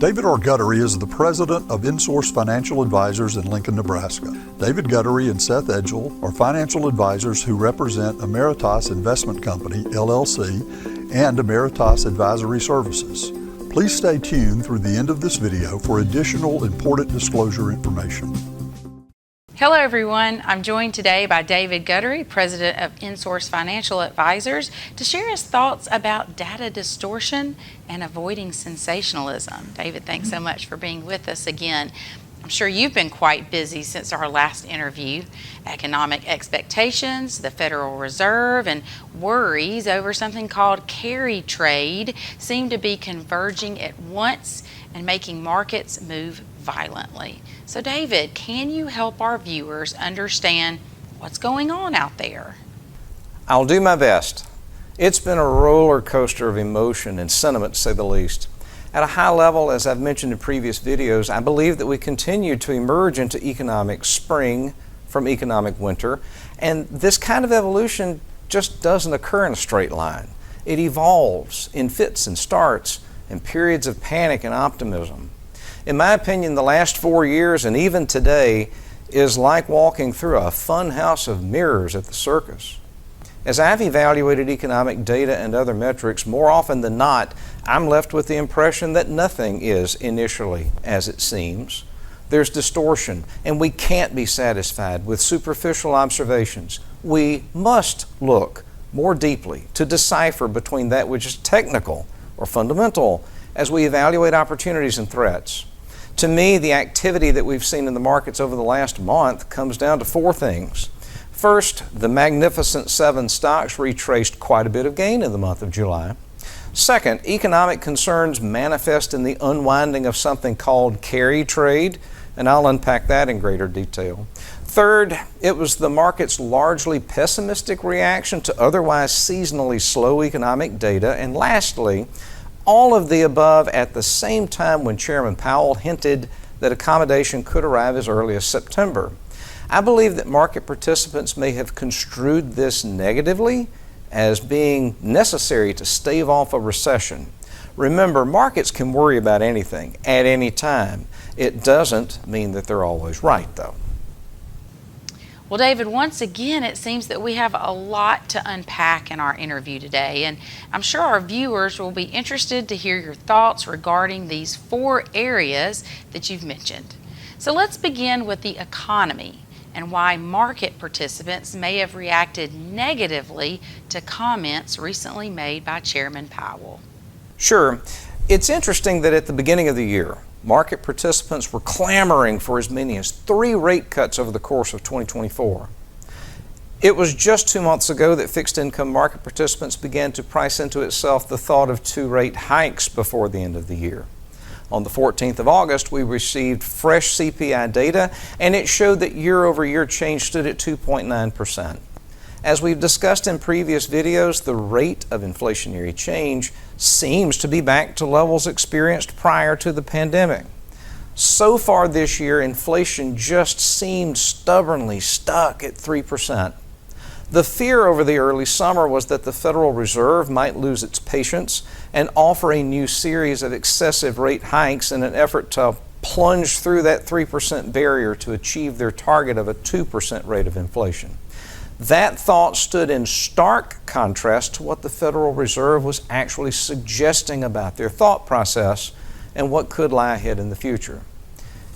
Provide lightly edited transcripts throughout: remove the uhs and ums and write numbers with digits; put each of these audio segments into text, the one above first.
David R. Guttery is the president of InSource Financial Advisors in Lincoln, Nebraska. David Guttery and Seth Edgell are financial advisors who represent Emeritus Investment Company, LLC, and Emeritus Advisory Services. Please stay tuned through the end of this video for additional important disclosure information. Hello everyone, I'm joined today by David Guttery, President of InSource Financial Advisors, to share his thoughts about data distortion and avoiding sensationalism. David, thanks so much for being with us again. I'm sure you've been quite busy since our last interview. Economic expectations, the Federal Reserve, and worries over something called carry trade seem to be converging at once and making markets move violently. So David, can you help our viewers understand what's going on out there? I'll do my best. It's been a roller coaster of emotion and sentiment, to say the least. At a high level, as I've mentioned in previous videos, I believe that we continue to emerge into economic spring from economic winter, and this kind of evolution just doesn't occur in a straight line. It evolves in fits and starts and periods of panic and optimism. In my opinion, the last 4 years and even today is like walking through a fun house of mirrors at the circus. As I've evaluated economic data and other metrics, more often than not, I'm left with the impression that nothing is initially as it seems. There's distortion, and we can't be satisfied with superficial observations. We must look more deeply to decipher between that which is technical or fundamental as we evaluate opportunities and threats. To me, the activity that we've seen in the markets over the last month comes down to 4 things. First, the Magnificent 7 stocks retraced quite a bit of gain in the month of July. Second, economic concerns manifest in the unwinding of something called carry trade, and I'll unpack that in greater detail. Third, it was the market's largely pessimistic reaction to otherwise seasonally slow economic data. And lastly, all of the above at the same time when Chairman Powell hinted that accommodation could arrive as early as September. I believe that market participants may have construed this negatively as being necessary to stave off a recession. Remember, markets can worry about anything at any time. It doesn't mean that they're always right, though. Well, David, once again, it seems that we have a lot to unpack in our interview today, and I'm sure our viewers will be interested to hear your thoughts regarding these 4 areas that you've mentioned. So let's begin with the economy and why market participants may have reacted negatively to comments recently made by Chairman Powell. Sure. It's interesting that at the beginning of the year, market participants were clamoring for as many as 3 rate cuts over the course of 2024. It was just 2 months ago that fixed income market participants began to price into itself the thought of 2 rate hikes before the end of the year. On the 14th of August, we received fresh CPI data, and it showed that year-over-year change stood at 2.9%. As we've discussed in previous videos, the rate of inflationary change seems to be back to levels experienced prior to the pandemic. So far this year, inflation just seemed stubbornly stuck at 3%. The fear over the early summer was that the Federal Reserve might lose its patience and offer a new series of excessive rate hikes in an effort to plunge through that 3% barrier to achieve their target of a 2% rate of inflation. That thought stood in stark contrast to what the Federal Reserve was actually suggesting about their thought process and what could lie ahead in the future.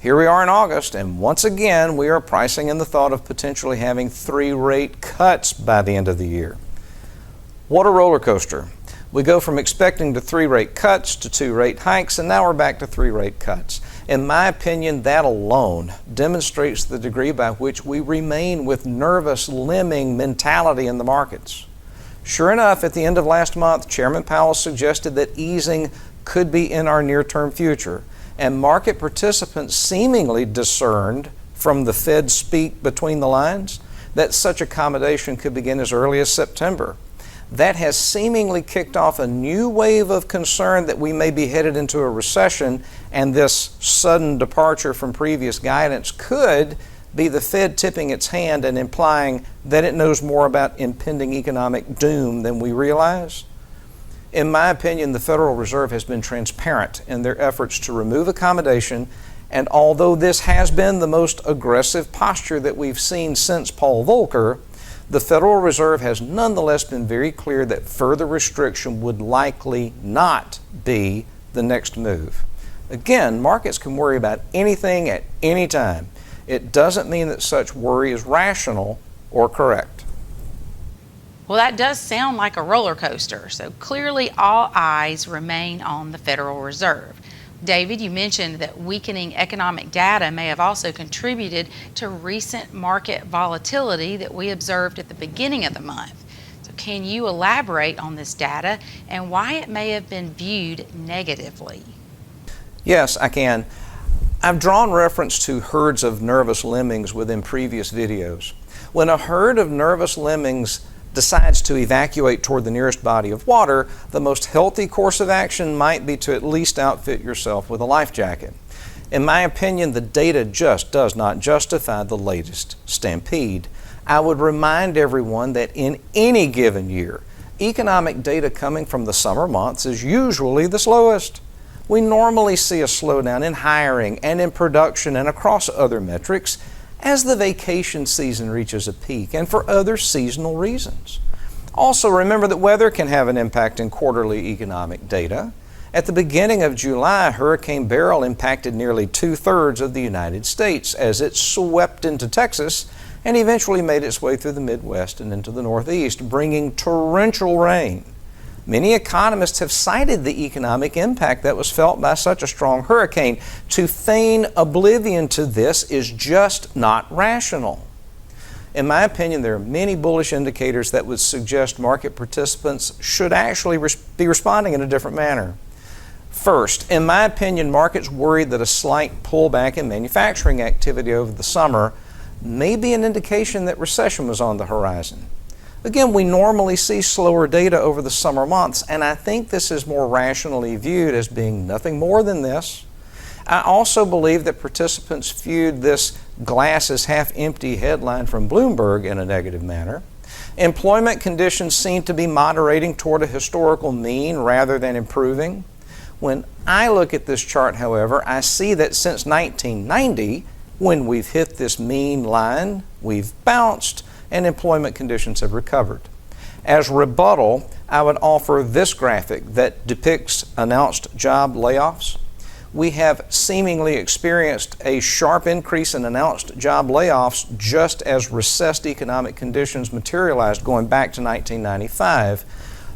Here we are in August, and once again, we are pricing in the thought of potentially having 3 rate cuts by the end of the year. What a roller coaster. We go from expecting to 3 rate cuts to 2 rate hikes, and now we're back to 3 rate cuts. In my opinion, that alone demonstrates the degree by which we remain with nervous lemming mentality in the markets. Sure enough, at the end of last month, Chairman Powell suggested that easing could be in our near-term future, and market participants seemingly discerned from the Fed speak between the lines that such accommodation could begin as early as September. That has seemingly kicked off a new wave of concern that we may be headed into a recession, and this sudden departure from previous guidance could be the Fed tipping its hand and implying that it knows more about impending economic doom than we realize. In my opinion, the Federal Reserve has been transparent in their efforts to remove accommodation, and although this has been the most aggressive posture that we've seen since Paul Volcker, the Federal Reserve has nonetheless been very clear that further restriction would likely not be the next move. Again, markets can worry about anything at any time. It doesn't mean that such worry is rational or correct. Well, that does sound like a roller coaster, so clearly all eyes remain on the Federal Reserve. David, you mentioned that weakening economic data may have also contributed to recent market volatility that we observed at the beginning of the month. So can you elaborate on this data and why it may have been viewed negatively? Yes, I can. I've drawn reference to herds of nervous lemmings within previous videos. When a herd of nervous lemmings decides to evacuate toward the nearest body of water, the most healthy course of action might be to at least outfit yourself with a life jacket. In my opinion, the data just does not justify the latest stampede. I would remind everyone that in any given year, economic data coming from the summer months is usually the slowest. We normally see a slowdown in hiring and in production and across other metrics as the vacation season reaches a peak and for other seasonal reasons. Also, remember that weather can have an impact in quarterly economic data. At the beginning of July, Hurricane Beryl impacted nearly 2/3 of the United States as it swept into Texas and eventually made its way through the Midwest and into the Northeast, bringing torrential rain. Many economists have cited the economic impact that was felt by such a strong hurricane. To feign oblivion to this is just not rational. In my opinion, there are many bullish indicators that would suggest market participants should actually be responding in a different manner. First, in my opinion, markets worried that a slight pullback in manufacturing activity over the summer may be an indication that recession was on the horizon. Again, we normally see slower data over the summer months, and I think this is more rationally viewed as being nothing more than this. I also believe that participants viewed this glass as half empty headline from Bloomberg in a negative manner. Employment conditions seem to be moderating toward a historical mean rather than improving. When I look at this chart, however, I see that since 1990, when we've hit this mean line, we've bounced and employment conditions have recovered. As rebuttal, I would offer this graphic that depicts announced job layoffs. We have seemingly experienced a sharp increase in announced job layoffs just as recessed economic conditions materialized going back to 1995.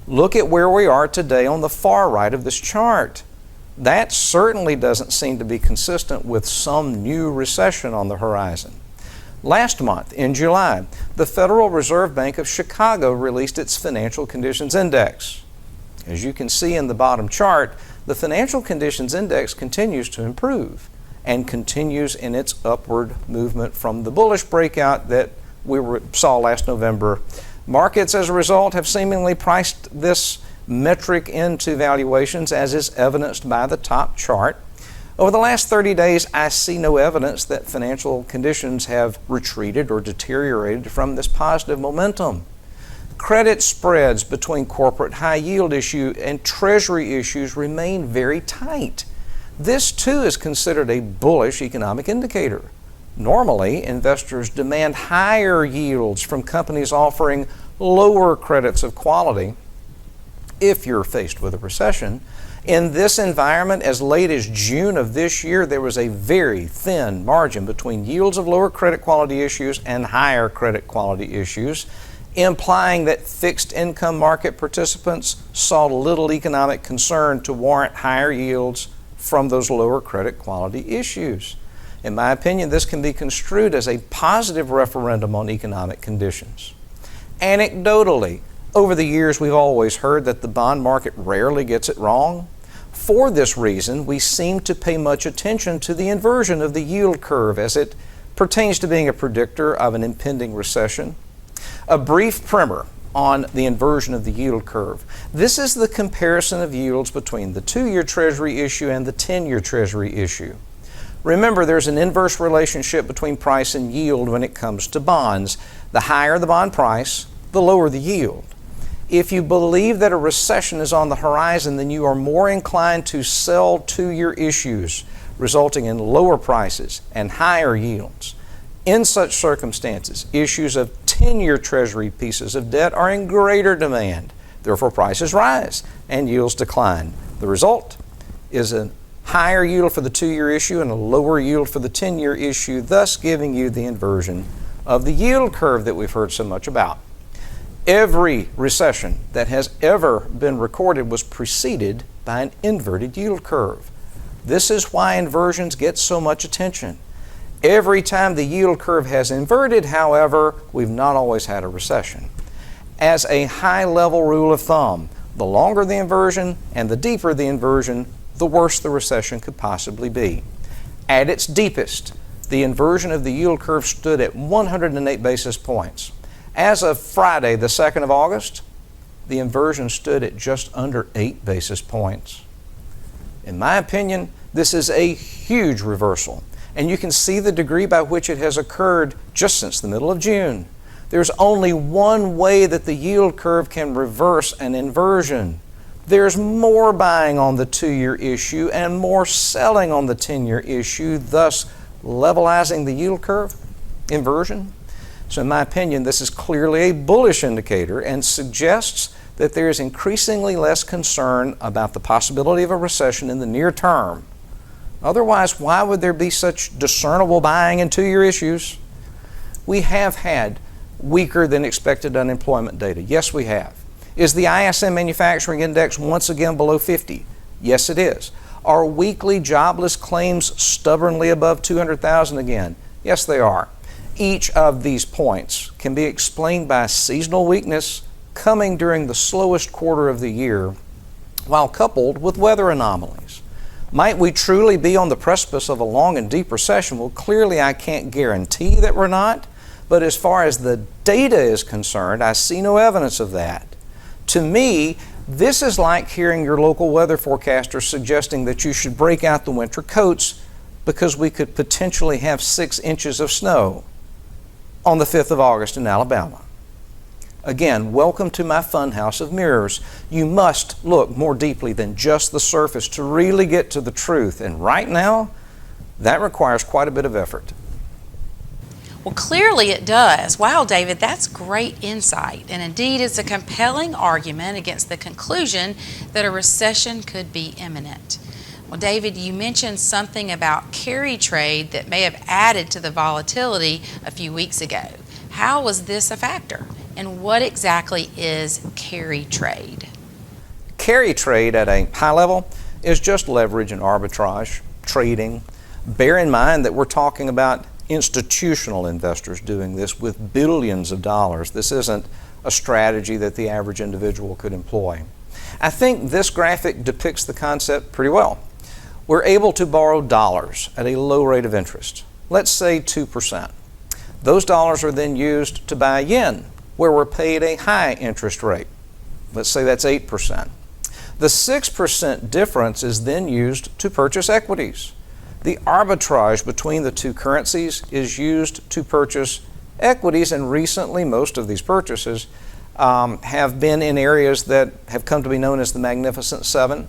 Look at where we are today on the far right of this chart. That certainly doesn't seem to be consistent with some new recession on the horizon. Last month, in July, the Federal Reserve Bank of Chicago released its Financial Conditions Index. As you can see in the bottom chart, the Financial Conditions Index continues to improve and continues in its upward movement from the bullish breakout that we saw last November. Markets, as a result, have seemingly priced this metric into valuations, as is evidenced by the top chart. Over the last 30 days, I see no evidence that financial conditions have retreated or deteriorated from this positive momentum. Credit spreads between corporate high yield issue and Treasury issues remain very tight. This too is considered a bullish economic indicator. Normally, investors demand higher yields from companies offering lower credits of quality if you're faced with a recession. In this environment, as late as June of this year, there was a very thin margin between yields of lower credit quality issues and higher credit quality issues, implying that fixed income market participants saw little economic concern to warrant higher yields from those lower credit quality issues. In my opinion, this can be construed as a positive referendum on economic conditions. Anecdotally, over the years, we've always heard that the bond market rarely gets it wrong. For this reason, we seem to pay much attention to the inversion of the yield curve as it pertains to being a predictor of an impending recession. A brief primer on the inversion of the yield curve. This is the comparison of yields between the 2-year Treasury issue and the 10-year Treasury issue. Remember, there's an inverse relationship between price and yield when it comes to bonds. The higher the bond price, the lower the yield. If you believe that a recession is on the horizon, then you are more inclined to sell two-year issues, resulting in lower prices and higher yields. In such circumstances, issues of 10-year Treasury pieces of debt are in greater demand. Therefore, prices rise and yields decline. The result is a higher yield for the two-year issue and a lower yield for the 10-year issue, thus giving you the inversion of the yield curve that we've heard so much about. Every recession that has ever been recorded was preceded by an inverted yield curve. This is why inversions get so much attention. Every time the yield curve has inverted, however, we've not always had a recession. As a high-level rule of thumb, the longer the inversion and the deeper the inversion, the worse the recession could possibly be. At its deepest, the inversion of the yield curve stood at 108 basis points. As of Friday, the 2nd of August, the inversion stood at just under 8 basis points. In my opinion, this is a huge reversal, and you can see the degree by which it has occurred just since the middle of June. There's only one way that the yield curve can reverse an inversion. There's more buying on the two-year issue and more selling on the 10-year issue, thus levelizing the yield curve inversion. So in my opinion, this is clearly a bullish indicator and suggests that there is increasingly less concern about the possibility of a recession in the near term. Otherwise, why would there be such discernible buying in two-year issues? We have had weaker than expected unemployment data. Yes, we have. Is the ISM Manufacturing Index once again below 50? Yes, it is. Are weekly jobless claims stubbornly above 200,000 again? Yes, they are. Each of these points can be explained by seasonal weakness coming during the slowest quarter of the year, while coupled with weather anomalies. Might we truly be on the precipice of a long and deep recession? Well, clearly I can't guarantee that we're not, but as far as the data is concerned, I see no evidence of that. To me, this is like hearing your local weather forecaster suggesting that you should break out the winter coats because we could potentially have 6 inches of snow on the 5th of August in Alabama. Again, welcome to my funhouse of mirrors. You must look more deeply than just the surface to really get to the truth. And right now, that requires quite a bit of effort. Well, clearly it does. Wow, David, that's great insight. And indeed, it's a compelling argument against the conclusion that a recession could be imminent. Well, David, you mentioned something about carry trade that may have added to the volatility a few weeks ago. How was this a factor? And what exactly is carry trade? Carry trade at a high level is just leverage and arbitrage, trading. Bear in mind that we're talking about institutional investors doing this with billions of dollars. This isn't a strategy that the average individual could employ. I think this graphic depicts the concept pretty well. We're able to borrow dollars at a low rate of interest, let's say 2%. Those dollars are then used to buy yen, where we're paid a high interest rate. Let's say that's 8%. The 6% difference is then used to purchase equities. The arbitrage between the two currencies is used to purchase equities, and recently most of these purchases have been in areas that have come to be known as the Magnificent Seven.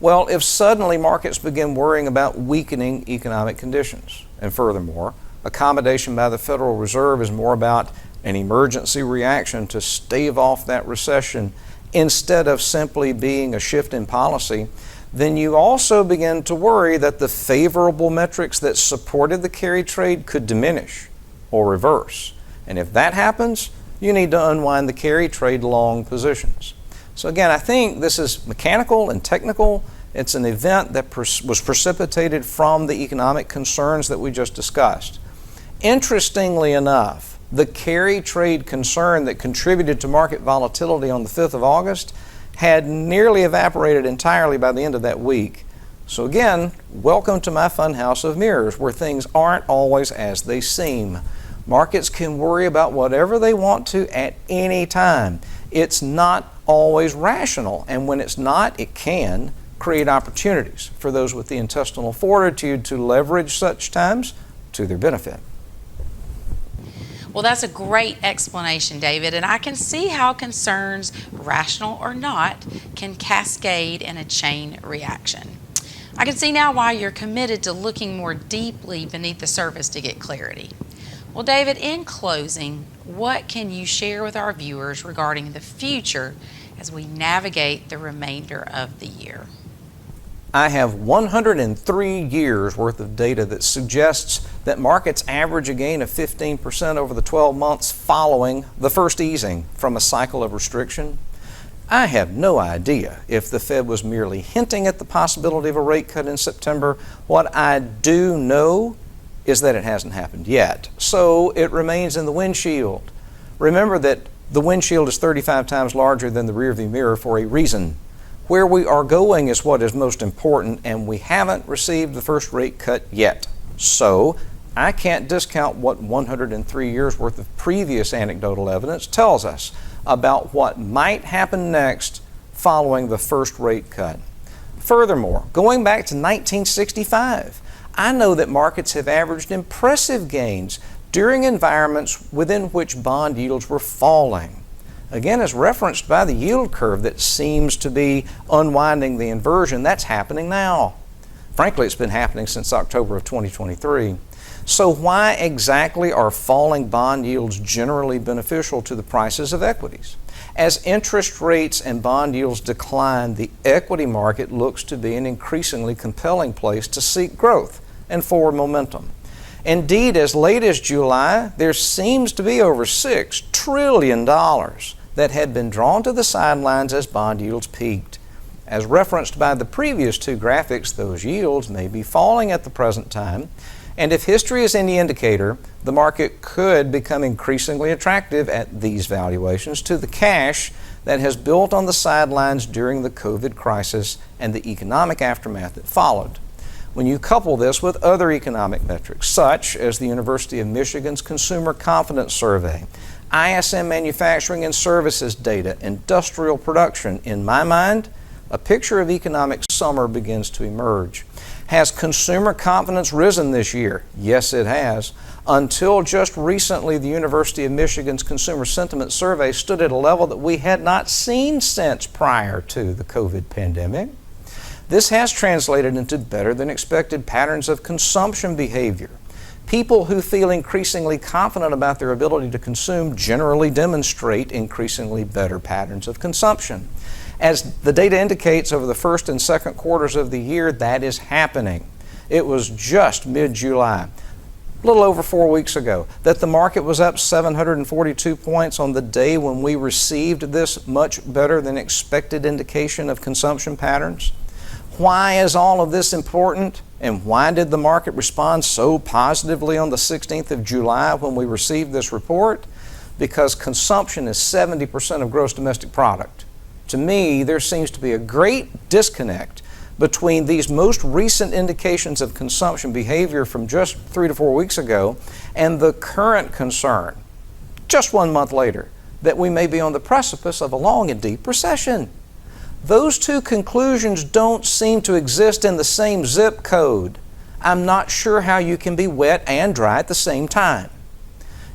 Well, if suddenly markets begin worrying about weakening economic conditions, and furthermore, accommodation by the Federal Reserve is more about an emergency reaction to stave off that recession instead of simply being a shift in policy, then you also begin to worry that the favorable metrics that supported the carry trade could diminish or reverse. And if that happens, you need to unwind the carry trade long positions. So again, I think this is mechanical and technical. It's an event that was precipitated from the economic concerns that we just discussed. Interestingly enough, the carry trade concern that contributed to market volatility on the 5th of August had nearly evaporated entirely by the end of that week. So again, welcome to my funhouse of mirrors, where things aren't always as they seem. Markets can worry about whatever they want to at any time. It's not always rational, and when it's not, it can create opportunities for those with the intestinal fortitude to leverage such times to their benefit. Well, that's a great explanation, David, and I can see how concerns, rational or not, can cascade in a chain reaction. I can see now why you're committed to looking more deeply beneath the surface to get clarity. Well, David, in closing, what can you share with our viewers regarding the future as we navigate the remainder of the year? I have 103 years worth of data that suggests that markets average a gain of 15% over the 12 months following the first easing from a cycle of restriction. I have no idea if the Fed was merely hinting at the possibility of a rate cut in September. What I do know is that it hasn't happened yet, so it remains in the windshield. Remember that the windshield is 35 times larger than the rearview mirror for a reason. Where we are going is what is most important, and we haven't received the first rate cut yet. So I can't discount what 103 years worth of previous anecdotal evidence tells us about what might happen next following the first rate cut. Furthermore, going back to 1965, I know that markets have averaged impressive gains during environments within which bond yields were falling. Again, as referenced by the yield curve that seems to be unwinding the inversion, that's happening now. Frankly, it's been happening since October of 2023. So why exactly are falling bond yields generally beneficial to the prices of equities? As interest rates and bond yields decline, the equity market looks to be an increasingly compelling place to seek growth and forward momentum. Indeed, as late as July, there seems to be over $6 trillion that had been drawn to the sidelines as bond yields peaked. As referenced by the previous two graphics, those yields may be falling at the present time, and if history is any indicator, the market could become increasingly attractive at these valuations to the cash that has built on the sidelines during the COVID crisis and the economic aftermath that followed. When you couple this with other economic metrics, such as the University of Michigan's Consumer Confidence Survey, ISM manufacturing and services data, industrial production, in my mind, a picture of economic summer begins to emerge. Has consumer confidence risen this year? Yes, it has. Until just recently, the University of Michigan's Consumer Sentiment Survey stood at a level that we had not seen since prior to the COVID pandemic. This has translated into better than expected patterns of consumption behavior. People who feel increasingly confident about their ability to consume generally demonstrate increasingly better patterns of consumption. As the data indicates, over the first and second quarters of the year, that is happening. It was just mid-July, a little over 4 weeks ago, that the market was up 742 points on the day when we received this much better than expected indication of consumption patterns. Why is all of this important? And why did the market respond so positively on the 16th of July when we received this report? Because consumption is 70% of gross domestic product. To me, there seems to be a great disconnect between these most recent indications of consumption behavior from just 3 to 4 weeks ago and the current concern, just 1 month later, that we may be on the precipice of a long and deep recession. Those two conclusions don't seem to exist in the same zip code. I'm not sure how you can be wet and dry at the same time.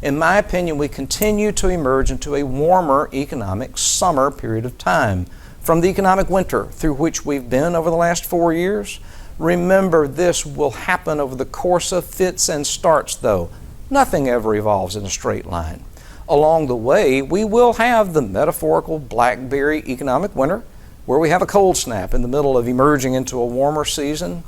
In my opinion, we continue to emerge into a warmer economic summer period of time from the economic winter through which we've been over the last 4 years. Remember, this will happen over the course of fits and starts, though. Nothing ever evolves in a straight line. Along the way, we will have the metaphorical blackberry economic winter, where we have a cold snap in the middle of emerging into a warmer season.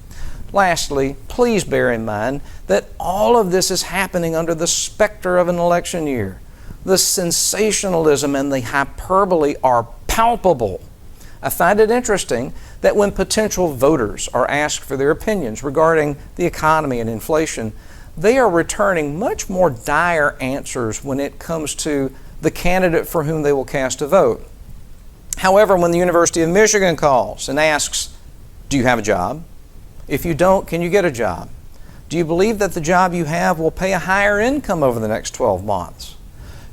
Lastly, please bear in mind that all of this is happening under the specter of an election year. The sensationalism and the hyperbole are palpable. I find it interesting that when potential voters are asked for their opinions regarding the economy and inflation, they are returning much more dire answers when it comes to the candidate for whom they will cast a vote. However, when the University of Michigan calls and asks, do you have a job? If you don't, can you get a job? Do you believe that the job you have will pay a higher income over the next 12 months?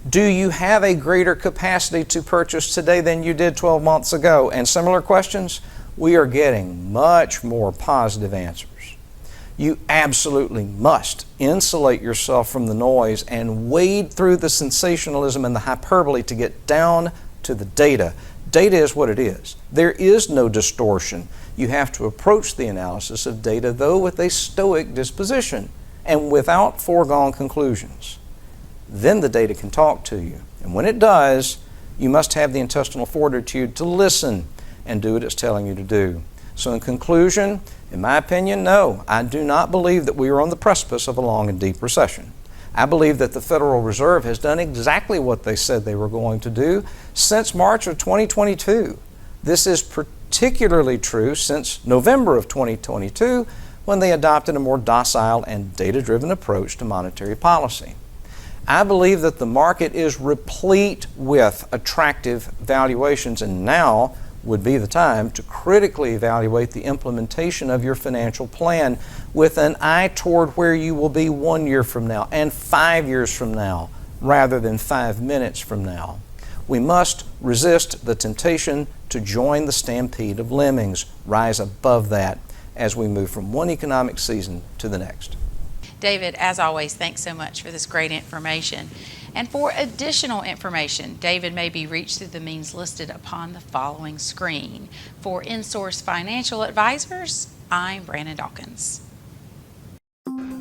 Do you have a greater capacity to purchase today than you did 12 months ago? And similar questions, we are getting much more positive answers. You absolutely must insulate yourself from the noise and wade through the sensationalism and the hyperbole to get down to the data. Data is what it is. There is no distortion. You have to approach the analysis of data, though, with a stoic disposition and without foregone conclusions. Then the data can talk to you. And when it does, you must have the intestinal fortitude to listen and do what it's telling you to do. So in conclusion, in my opinion, no, I do not believe that we are on the precipice of a long and deep recession. I believe that the Federal Reserve has done exactly what they said they were going to do since March of 2022. This is particularly true since November of 2022, when they adopted a more docile and data-driven approach to monetary policy. I believe that the market is replete with attractive valuations, and now would be the time to critically evaluate the implementation of your financial plan with an eye toward where you will be 1 year from now and 5 years from now, rather than 5 minutes from now. We must resist the temptation to join the stampede of lemmings, rise above that as we move from one economic season to the next. David, as always, thanks so much for this great information. And for additional information, David may be reached through the means listed upon the following screen. For InSource Financial Advisors, I'm Brandon Dawkins.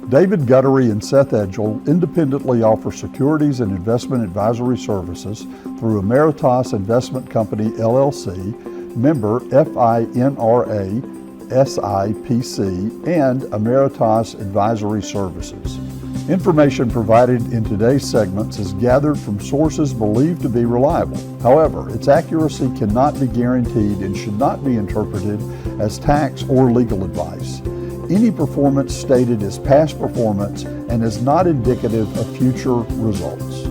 David Guttery and Seth Edgell independently offer securities and investment advisory services through Emeritus Investment Company, LLC, member FINRA, SIPC, and Emeritus Advisory Services. Information provided in today's segments is gathered from sources believed to be reliable. However, its accuracy cannot be guaranteed and should not be interpreted as tax or legal advice. Any performance stated is past performance and is not indicative of future results.